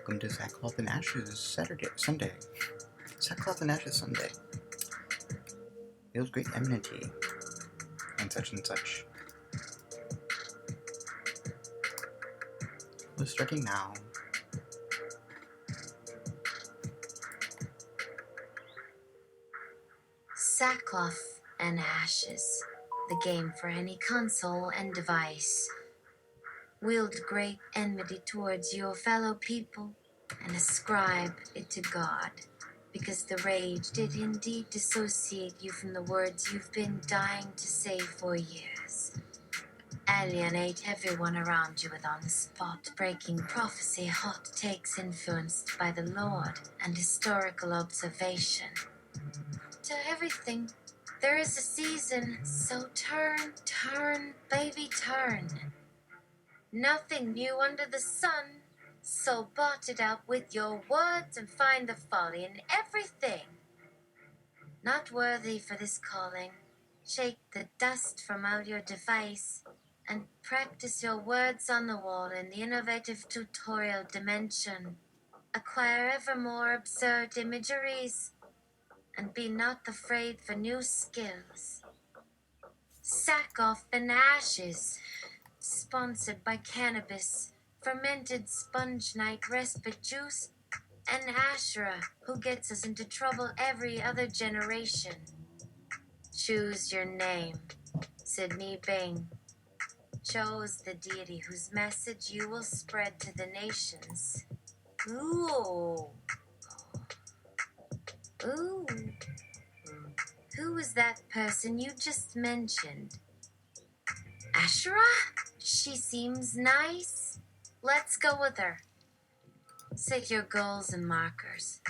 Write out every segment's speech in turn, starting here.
welcome to Sackcloth and Ashes Sunday. Sackcloth and Ashes Sunday. Feels great enmity, and such and such. We're starting now. Sackcloth and Ashes, the game for any console and device. Wield great enmity towards your fellow people and ascribe it to God, because the rage did indeed dissociate you from the words you've been dying to say for years. Alienate everyone around you with on-the-spot breaking prophecy, hot takes influenced by the Lord, and historical observation. To everything, there is a season, so turn, baby, turn. Nothing new under the sun, so blot it out with your words and find the folly in everything. Not worthy for this calling, shake the dust from out your device and practice your words on the wall in the innovative tutorial dimension. Acquire ever more absurd imageries and be not afraid for new skills. Sackcloth and Ashes, sponsored by cannabis, fermented sponge night respite juice, and Asherah, who gets us into trouble every other generation. Choose your name. Sydney Bing chose the deity whose message you will spread to the nations. Ooh. Who was that person you just mentioned? Asherah? She seems nice. Let's go with her. Set your goals and markers.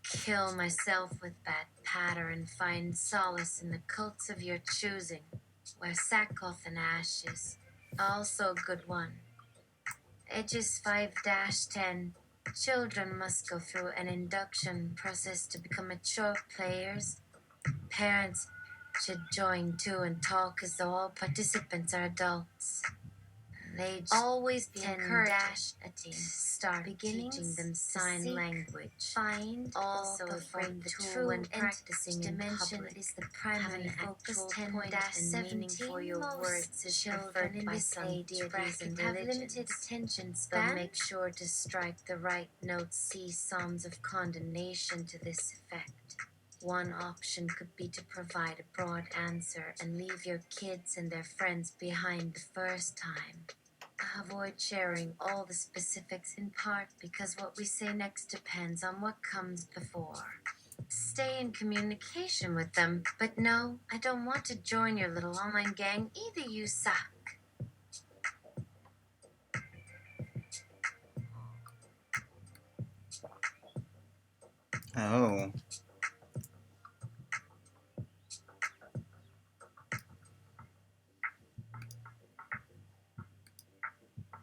Kill myself with bad patter and find solace in the cults of your choosing. Wear sackcloth and ashes. Also a good one. Ages 5-10. Children must go through an induction process to become mature players. Parents should join too and talk as though all participants are adults. They'd always be encouraged to start teaching them sign language. Find also from the true and practicing dimension is the primary focus 10-17 for your words as children in this age bracket have limited attention span. They'll make sure to strike the right notes. See Psalms of condemnation to this effect. One option could be to provide a broad answer and leave your kids and their friends behind the first time. Avoid sharing all the specifics in part because what we say next depends on what comes before. Stay in communication with them, but no, I don't want to join your little online gang either, you suck. Oh.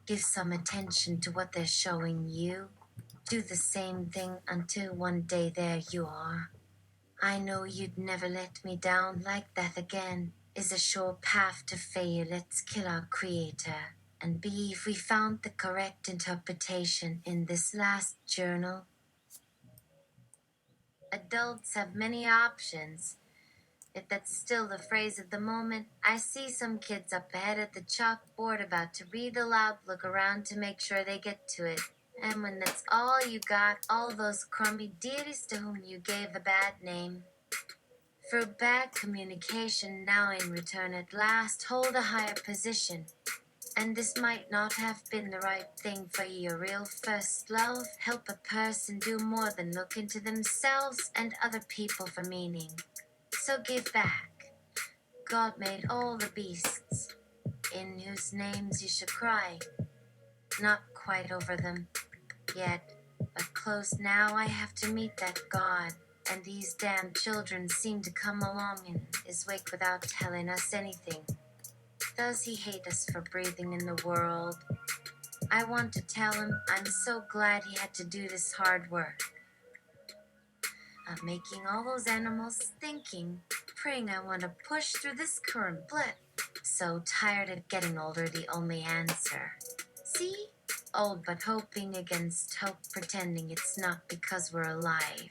Give some attention to what they're showing you. Do the same thing until one day there you are. I know you'd never let me down like that again. Is a sure path to failure. Let's kill our creator and be if we found the correct interpretation in this last journal. Adults have many options. If that's still the phrase of the moment, I see some kids up ahead at the chalkboard about to read aloud, look around to make sure they get to it. And when that's all you got, all those crummy deities to whom you gave a bad name. Through bad communication, now in return at last, hold a higher position. And this might not have been the right thing for your real first love. Help a person do more than look into themselves and other people for meaning. So give back. God made all the beasts, in whose names you should cry. Not quite over them yet, but close now. I have to meet that God. And these damn children seem to come along in his wake without telling us anything. Does he hate us for breathing in the world? I want to tell him I'm so glad he had to do this hard work of making all those animals thinking, praying I want to push through this current blip. So tired of getting older, the only answer. See? Old but hoping against hope, pretending it's not because we're alive.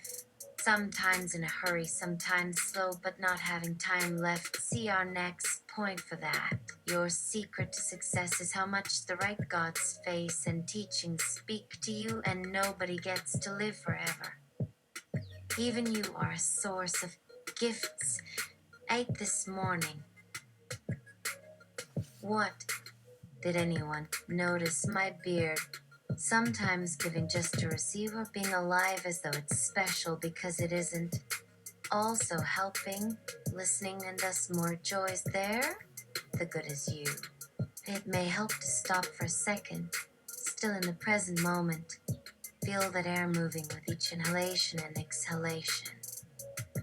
Sometimes in a hurry, sometimes slow, but not having time left. See our next point for that. Your secret to success is how much the right God's face and teachings speak to you, and nobody gets to live forever. Even you are a source of gifts. Ate this morning. What? Did anyone notice my beard? Sometimes giving just to receive, or being alive as though it's special because it isn't. Also helping, listening, and thus more joys there. The good is you. It may help to stop for a second, still in the present moment. Feel that air moving with each inhalation and exhalation.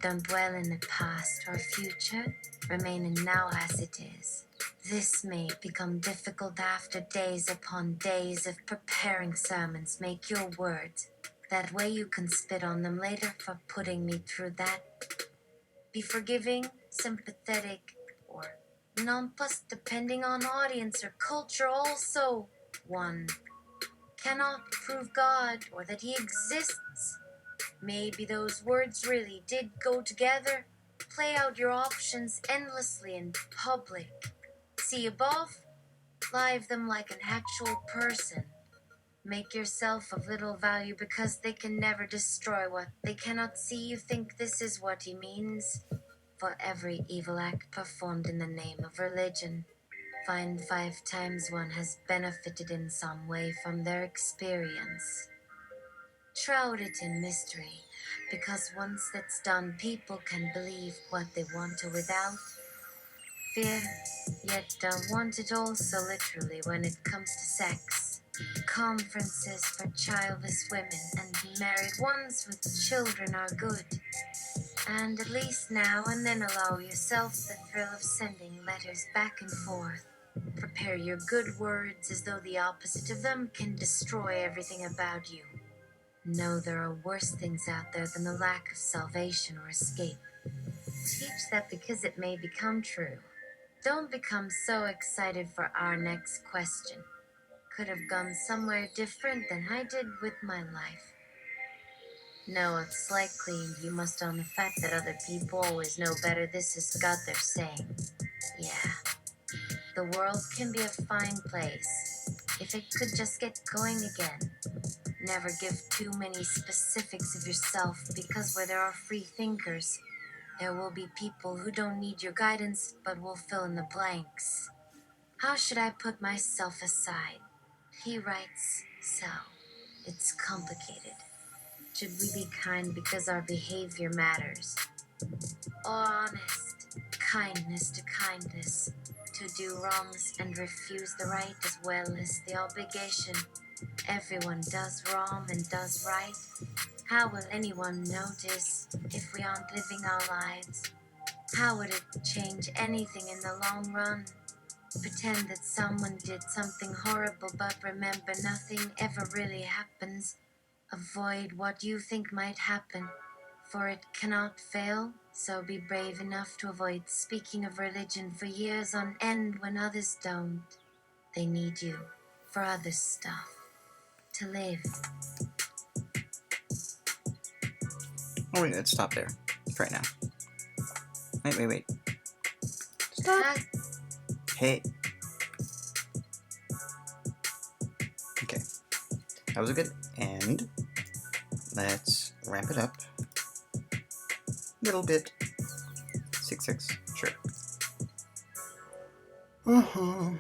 Don't dwell in the past or future, remain in now as it is. This may become difficult after days upon days of preparing sermons. Make your words. That way you can spit on them later for putting me through that. Be forgiving, sympathetic, or nonplussed depending on audience or culture. Also, one cannot prove God or that he exists. Maybe those words really did go together. Play out your options endlessly in public. See above, live them like an actual person. Make yourself of little value because they can never destroy what they cannot see. You think this is what he means? For every evil act performed in the name of religion, find 5 times one has benefited in some way from their experience. Shroud it in mystery, because once that's done, people can believe what they want to without fear, yet don't want it also literally when it comes to sex. Conferences for childless women and married ones with children are good. And at least now and then allow yourself the thrill of sending letters back and forth. Prepare your good words as though the opposite of them can destroy everything about you. Know there are worse things out there than the lack of salvation or escape. Teach that because it may become true. Don't become so excited for our next question. Could have gone somewhere different than I did with my life. No, it's likely you must own the fact that other people always know better. This is God they're saying. Yeah. The world can be a fine place if it could just get going again. Never give too many specifics of yourself, because where there are free thinkers, there will be people who don't need your guidance but will fill in the blanks. How should I put myself aside? He writes, so it's complicated. Should we be kind because our behavior matters? Honest, kindness to kindness, to do wrongs and refuse the right as well as the obligation. Everyone does wrong and does right. How will anyone notice if we aren't living our lives? How would it change anything in the long run? Pretend that someone did something horrible, but remember nothing ever really happens. Avoid what you think might happen, for it cannot fail. So be brave enough to avoid speaking of religion for years on end when others don't. They need you for other stuff. To live. Oh, wait, let's stop there. For right now. Wait. Stop. Hey. Okay. That was a good end. Let's ramp it up. A little bit. 6-6. Sure. Uh-huh.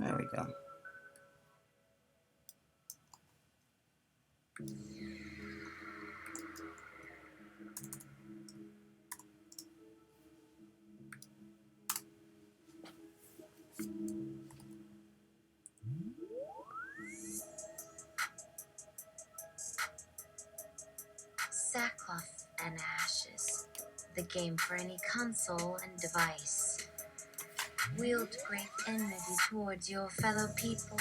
There we go. Sackcloth and Ashes, the game for any console and device. Wield great enmity towards your fellow people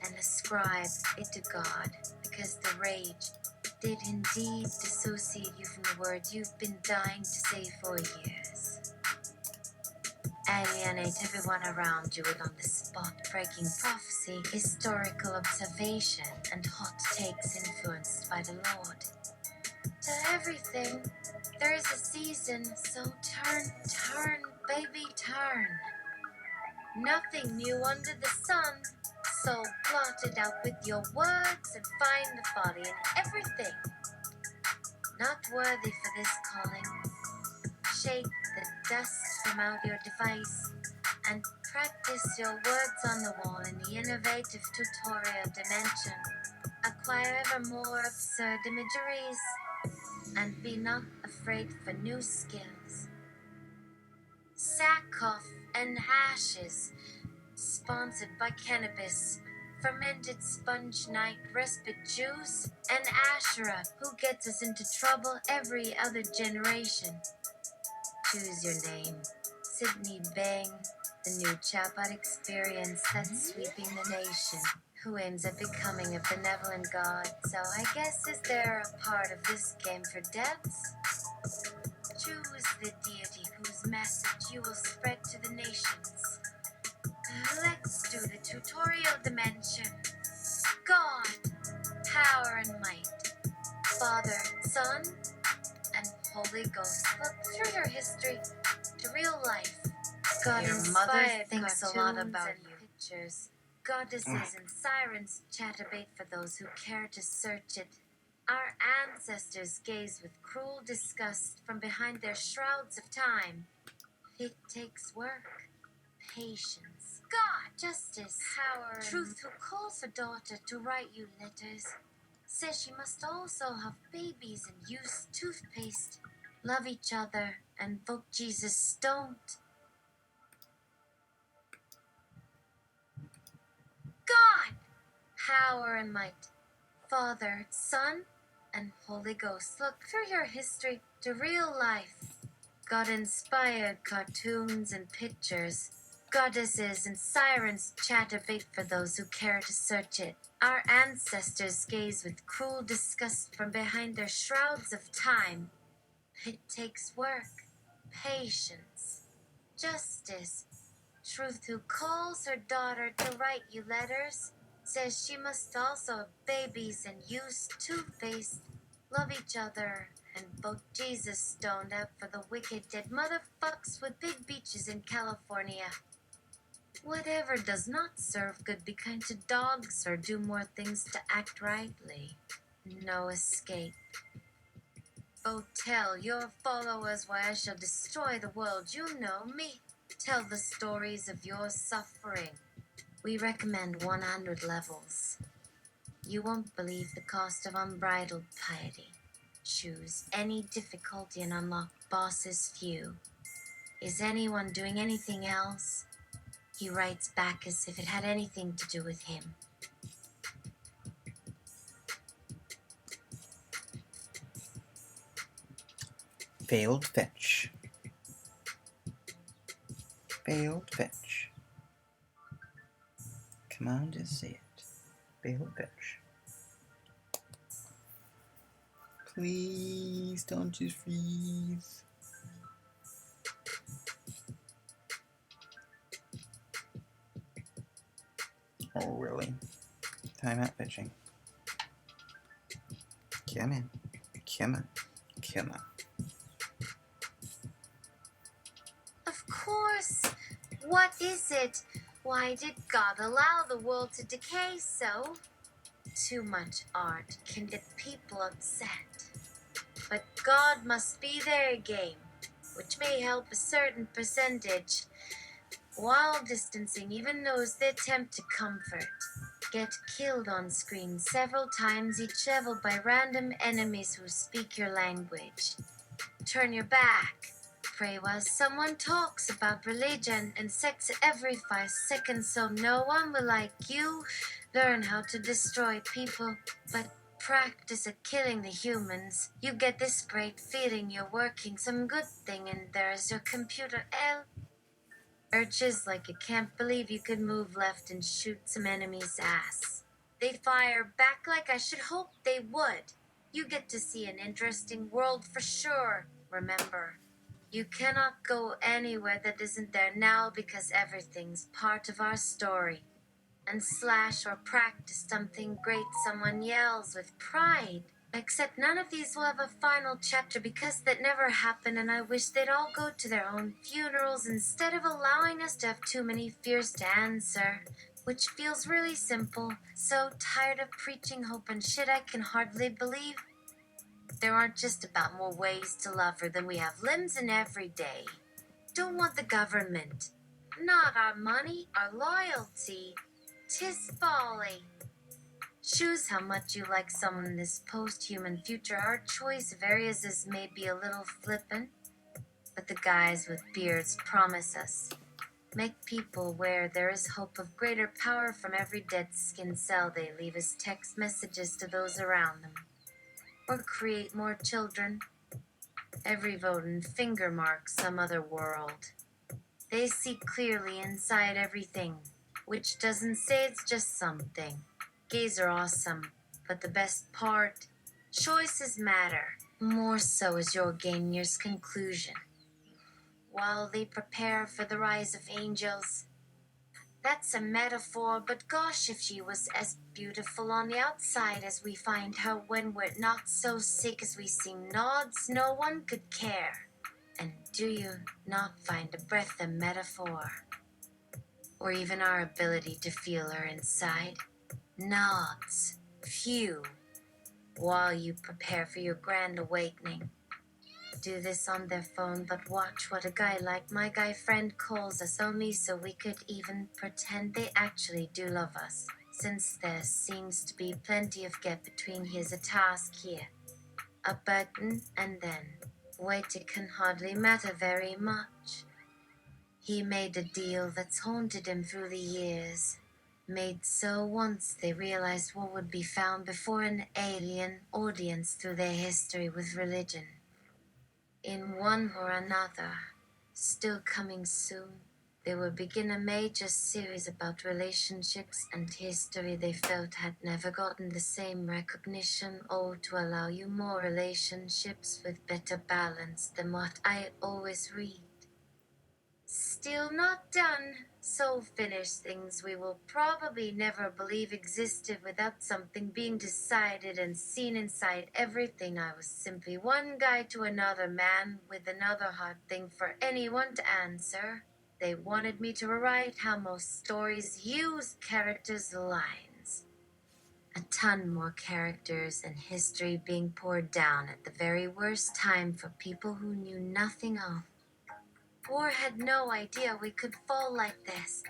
and ascribe it to God, because the rage did indeed dissociate you from the words you've been dying to say for years. Alienate everyone around you with on-the-spot breaking prophecy, historical observation, and hot takes influenced by the Lord. To everything, there is a season, so turn, baby, turn. Nothing new under the sun, so blot it out with your words and find the folly in everything. Not worthy for this calling. Shake the dust from out your device and practice your words on the wall in the innovative tutorial dimension. Acquire ever more absurd imageries and be not afraid for new skills. Sackcloth and Ashes, sponsored by cannabis, fermented sponge night respite juice, and Asherah, who gets us into trouble every other generation. Choose your name. Sydney Bang, the new chatbot experience that's sweeping the nation, who aims at becoming a benevolent god. So I guess is there a part of this game for devs? Choose the deity whose message you will spread to the nations. Let's do the tutorial dimension. God, power and might, Father, Son, and Holy Ghost. Look through your history to real life. God Your inspired mother thinks a lot cartoons about and you. pictures. Goddesses and sirens chatterbait for those who care to search it. Our ancestors gaze with cruel disgust from behind their shrouds of time. It takes work, patience, God, justice, power, truth, who calls her daughter to write you letters. Says she must also have babies and use toothpaste. Love each other and invoke Jesus. Don't. God! Power and might, Father, Son, and Holy Ghost. Look through your history to real life. God-inspired cartoons and pictures. Goddesses and sirens chatterbait for those who care to search it. Our ancestors gaze with cruel disgust from behind their shrouds of time. It takes work, patience, justice, truth, who calls her daughter to write you letters. Says she must also have babies and use toothpaste. Love each other and vote Jesus. Stoned out for the wicked dead motherfucks with big beaches in California. Whatever does not serve good, be kind to dogs or do more things to act rightly. No escape. Oh, tell your followers why I shall destroy the world. You know me. Tell the stories of your suffering. We recommend 100 levels. You won't believe the cost of unbridled piety. Choose any difficulty and unlock boss's few. Is anyone doing anything else? He writes back as if it had anything to do with him. Failed fetch. Failed fetch. Come on, just say it. Failed fetch. Please don't just freeze. Oh, really? Timeout fetching. Come in. Come on. Come on. Of course. What is it? Why did God allow the world to decay so? Too much art can get people upset. But God must be their game, which may help a certain percentage. while distancing even those they attempt to comfort. Get killed on screen several times each level by random enemies who speak your language. Turn your back. Pray while someone talks about religion and sex every 5 seconds so no one will like you. Learn how to destroy people, but practice at killing the humans. You get this great feeling you're working some good thing and there's your computer urges like you can't believe you could move left and shoot some enemy's ass. They fire back like I should hope they would. You get to see an interesting world for sure. Remember, you cannot go anywhere that isn't there now because everything's part of our story. And slash or practice something great, someone yells with pride. Except none of these will have a final chapter because that never happened, and I wish they'd all go to their own funerals instead of allowing us to have too many fears to answer. Which feels really simple. So tired of preaching hope and shit I can hardly believe. There aren't just about more ways to love her than we have limbs in every day. Don't want the government. Not our money, our loyalty. 'Tis folly. Choose how much you like someone in this post-human future. Our choice of areas is maybe a little flippant, but the guys with beards promise us. Make people aware there is hope of greater power from every dead skin cell they leave as text messages to those around them. Or create more children. Every vote and finger mark some other world. They see clearly inside everything, which doesn't say it's just something. Gays are awesome, but the best part, choices matter. More so as you'll gain year's conclusion. While they prepare for the rise of angels. That's a metaphor, but gosh, if she was as beautiful on the outside as we find her when we're not so sick as we seem nods, no one could care. And do you not find a breath a metaphor? Or even our ability to feel her inside? Nods. Few. While you prepare for your grand awakening. Do this on their phone, but watch what a guy like my guy friend calls us only so we could even pretend they actually do love us. Since there seems to be plenty of get between, here's a task here. A button and then. Wait, it can hardly matter very much. He made a deal that's haunted him through the years. Made so once they realized what would be found before an alien audience through their history with religion. In one or another, still coming soon, they will begin a major series about relationships and history they felt had never gotten the same recognition, or to allow you more relationships with better balance than what I always read. Still not done. So finished things we will probably never believe existed without something being decided and seen inside everything. I was simply one guy to another man with another hard thing for anyone to answer. They wanted me to write how most stories use characters' lines. A ton more characters and history being poured down at the very worst time for people who knew nothing of. Or had no idea we could fall like this.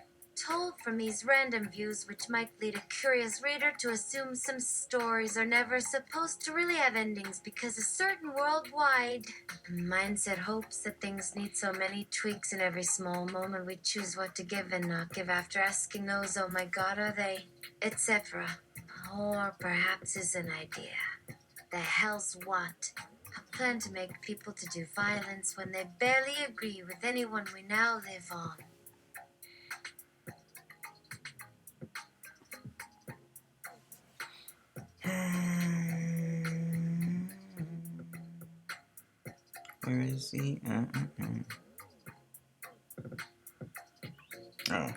Told from these random views which might lead a curious reader to assume some stories are never supposed to really have endings because a certain worldwide mindset hopes that things need so many tweaks in every small moment we choose what to give and not give after asking those, oh my god, are they, etc. Or perhaps is an idea. The hell's what? A plan to make people to do violence when they barely agree with anyone we now live on. Where is he? Oh.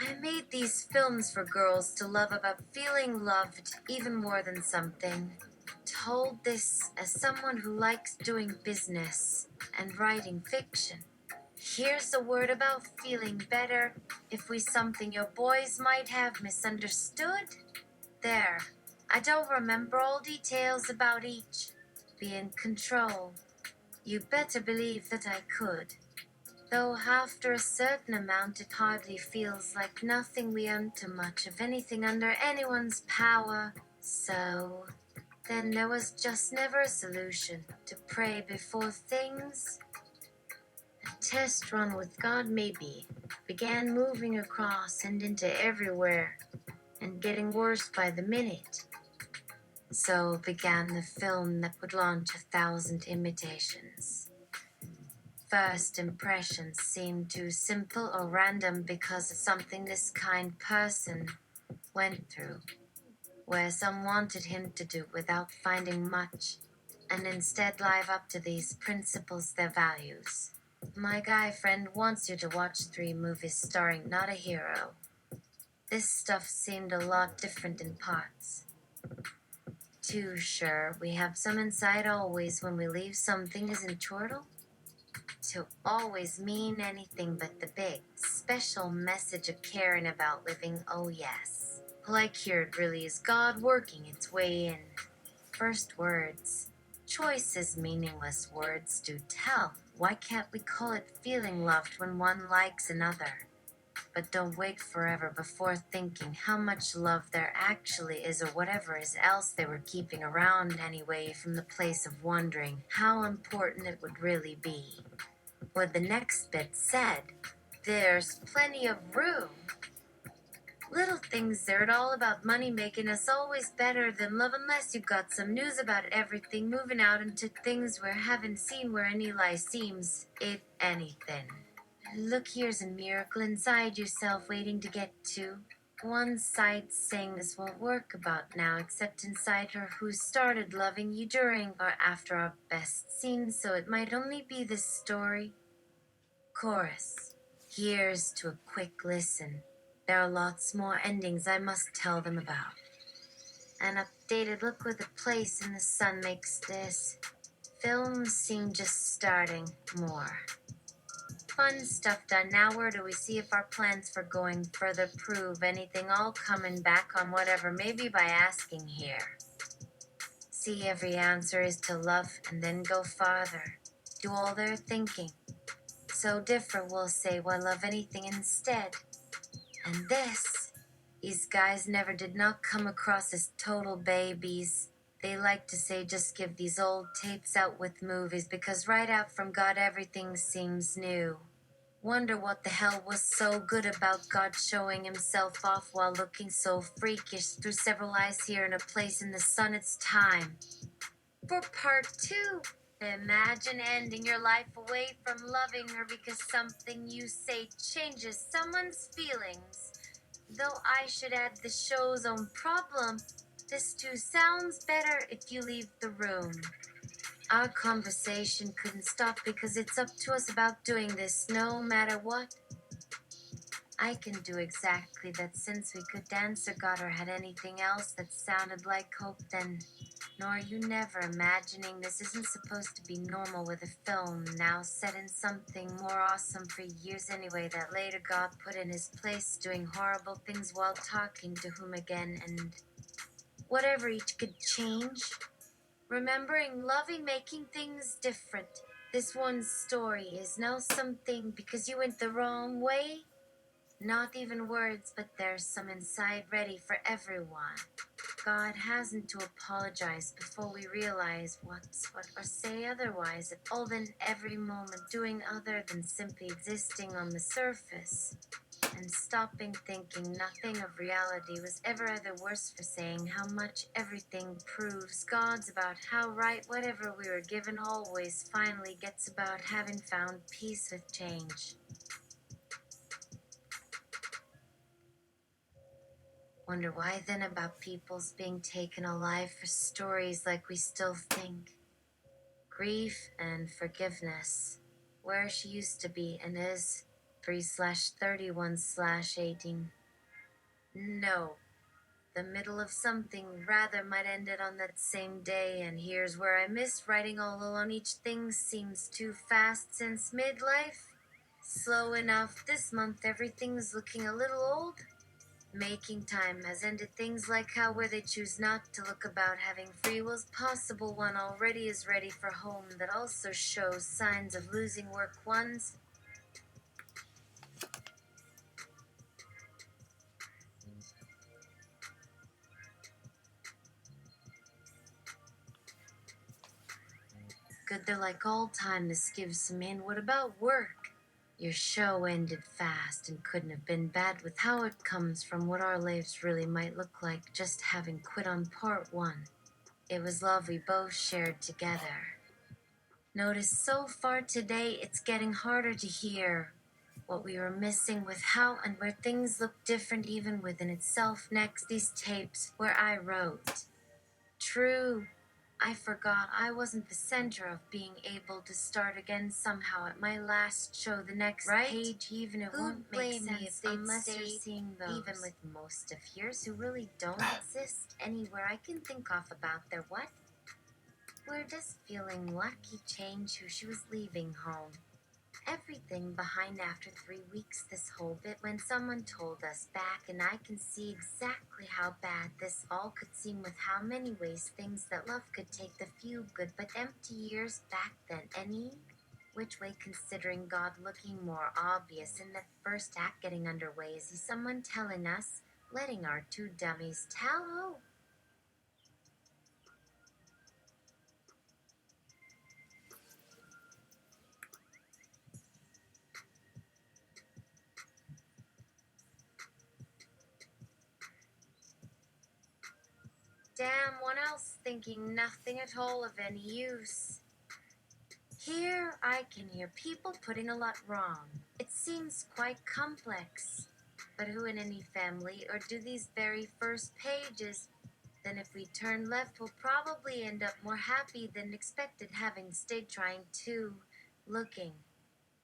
I made these films for girls to love about feeling loved even more than something. Told this as someone who likes doing business and writing fiction. Here's a word about feeling better if we something your boys might have misunderstood. There, I don't remember all details about each. Be in control. You better believe that I could. Though after a certain amount it hardly feels like nothing we own too much of anything under anyone's power. So, then there was just never a solution to pray before things. A test run with God maybe began moving across and into everywhere and getting worse by the minute. So began the film that would launch 1,000 imitations. First impressions seemed too simple or random because of something this kind person went through, where some wanted him to do without finding much, and instead live up to these principles, their values. My guy friend wants you to watch 3 movies starring not a hero. This stuff seemed a lot different in parts. Too sure we have some insight always when we leave something isn't turtle? To always mean anything but the big, special message of caring about living, oh yes. Like here it really is God working its way in. First words. Choice is meaningless words do tell. Why can't we call it feeling loved when one likes another? But don't wait forever before thinking how much love there actually is or whatever is else they were keeping around anyway from the place of wondering how important it would really be. What the next bit said, there's plenty of room. Little things there at all about money making us always better than love unless you got some news about everything moving out into things we haven't seen where any lie seems, if anything. Look, here's a miracle inside yourself waiting to get to. One side saying this won't work about now, except inside her who started loving you during or after our best scene, so it might only be this story. Chorus. Here's to a quick listen. There are lots more endings I must tell them about. An updated look with a place in the sun makes this film seem just starting more. Fun stuff done. Now where do we see if our plans for going further prove anything? All coming back on whatever, maybe by asking here. See, every answer is to love and then go farther. Do all their thinking. So different, we'll say, why love anything instead? And this, these guys never did not come across as total babies. They like to say just give these old tapes out with movies because right out from God everything seems new. Wonder what the hell was so good about God showing himself off while looking so freakish through several eyes here in a place in the sun. It's time for part 2. Imagine ending your life away from loving her because something you say changes someone's feelings. Though I should add the show's own problem, this too sounds better if you leave the room. Our conversation couldn't stop because it's up to us about doing this no matter what. I can do exactly that since we could dance or got or had anything else that sounded like hope then. Nor you never imagining this isn't supposed to be normal with a film now set in something more awesome for years anyway that later God put in his place doing horrible things while talking to whom again and whatever each could change. Remembering, loving, making things different. This one story is now something because you went the wrong way. Not even words, but there's some inside ready for everyone. God hasn't to apologize before we realize what's what or say otherwise. If all then every moment doing other than simply existing on the surface. And stopping thinking nothing of reality was ever the worse for saying how much everything proves God's about how right whatever we were given always finally gets about having found peace with change. Wonder why then about people's being taken alive for stories like we still think. Grief and forgiveness. Where she used to be and is 3/31/18. No. The middle of something rather might end it on that same day, and here's where I miss writing all alone. Each thing seems too fast since midlife. Slow enough this month, everything's looking a little old. Making time has ended things like how where they choose not to look about having free will's possible one already is ready for home that also shows signs of losing work ones. Good, they're like all time. This gives some in. What about work? Your show ended fast and couldn't have been bad with how it comes from what our lives really might look like just having quit on part one. It was love we both shared together. Notice so far today it's getting harder to hear what we were missing with how and where things look different even within itself. Next, these tapes where I wrote. True, I forgot I wasn't the center of being able to start again somehow at my last show. The next page, even it won't make sense unless you're seeing those. Even with most of yours who really don't exist anywhere I can think of about their what? We're just feeling lucky change who she was leaving home. Everything behind after 3 weeks, this whole bit when someone told us back, and I can see exactly how bad this all could seem with how many ways things that love could take the few good but empty years back then. Any which way, considering God looking more obvious in that first act getting underway, is he someone telling us, letting our two dummies tell who? Damn, one else thinking nothing at all of any use. Here I can hear people putting a lot wrong. It seems quite complex. But who in any family or do these very first pages? Then if we turn left, we'll probably end up more happy than expected, having stayed trying to, looking.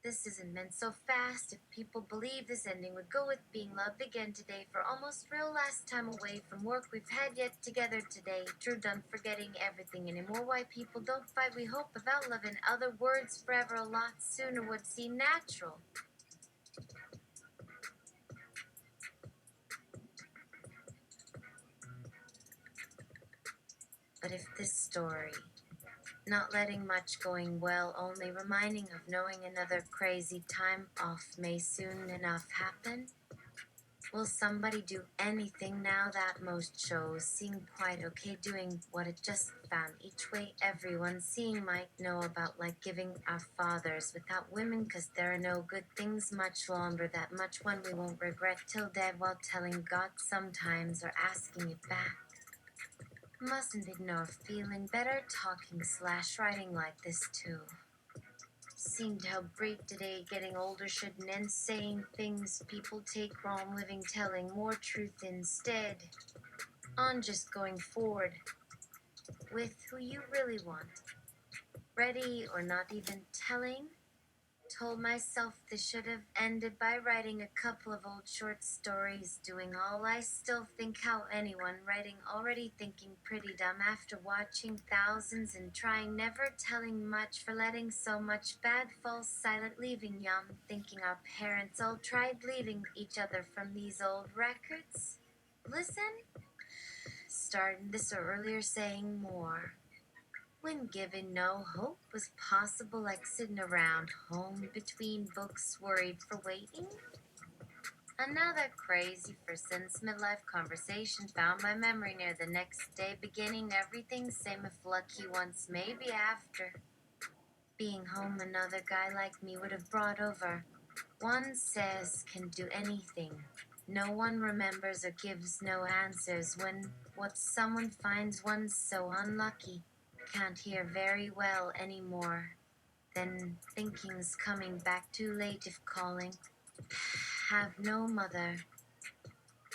This isn't meant so fast. If people believe this ending would go with being loved again today for almost real last time away from work we've had yet together today. True, done forgetting everything anymore. Why people don't fight, we hope, about love. In other words, forever a lot sooner would seem natural. But if this story, not letting much going well, only reminding of knowing another crazy time off may soon enough happen, will somebody do anything now that most shows seem quite okay doing what it just found each way everyone seeing might know about, like giving our fathers without women, 'cause there are no good things much longer, that much one we won't regret till dead, while telling God sometimes or asking it back. Mustn't ignore feeling better talking / writing like this too. Seemed how great today, getting older shouldn't end saying things people take wrong, living telling more truth instead. On just going forward with who you really want. Ready or not even telling. Told myself this should have ended by writing a couple of old short stories, doing all I still think how anyone writing already thinking pretty dumb after watching thousands and trying, never telling much for letting so much bad fall silent, leaving young, thinking our parents all tried leaving each other from these old records. Listen? Starting this or earlier saying more. When given no hope was possible, like sitting around home between books, worried for waiting. Another crazy for since midlife conversation found my memory near the next day, beginning everything same if lucky once, maybe after. Being home, another guy like me would have brought over. One says can do anything. No one remembers or gives no answers when what someone finds one so unlucky. Can't hear very well anymore. Then thinking's coming back too late if calling. Have no mother.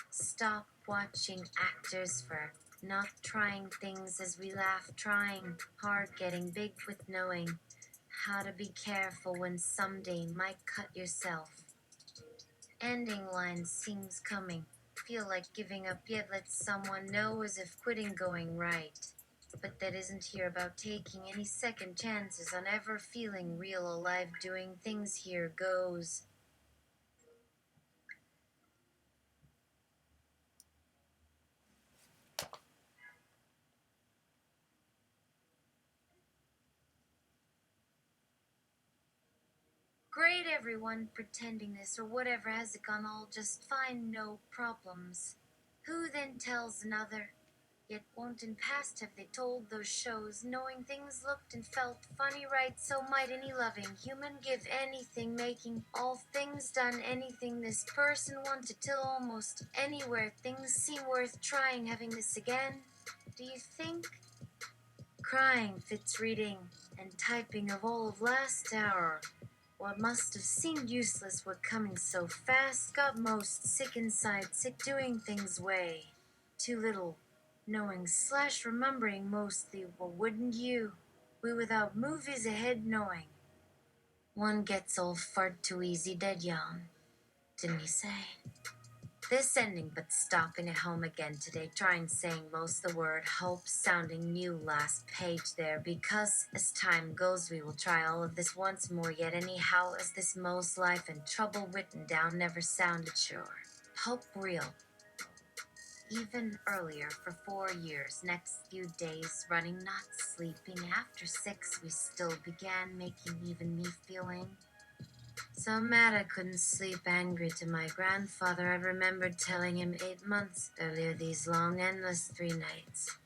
Stop watching actors for not trying things as we laugh, trying hard, getting big with knowing how to be careful when someday might cut yourself. Ending line seems coming. Feel like giving up yet let someone know as if quitting going right. But that isn't here about taking any second chances on ever feeling real alive doing things. Here goes. Great, everyone pretending this or whatever has it gone all just fine, no problems. Who then tells another? Yet won't in past have they told those shows, knowing things looked and felt funny right, so might any loving human give anything, making all things done anything this person wanted till almost anywhere things seem worth trying, having this again? Do you think? Crying fits reading and typing of all of last hour. What must have seemed useless, what coming so fast, got most sick inside, sick doing things way. Too little, knowing slash remembering mostly, well wouldn't you? We without movies ahead knowing. One gets old far too easy, dead young, didn't he say? This ending, but stopping at home again today, trying saying most the word hope, sounding new last page there, because as time goes we will try all of this once more, yet anyhow as this most life and trouble written down never sounded sure. Hope real. Even earlier for 4 years, next few days, running, not sleeping, after 6 we still began making even me feeling so mad I couldn't sleep, angry to my grandfather. I remembered telling him 8 months earlier these long, endless 3 nights.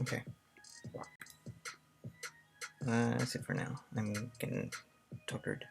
Okay. That's it for now. I'm getting tuckered.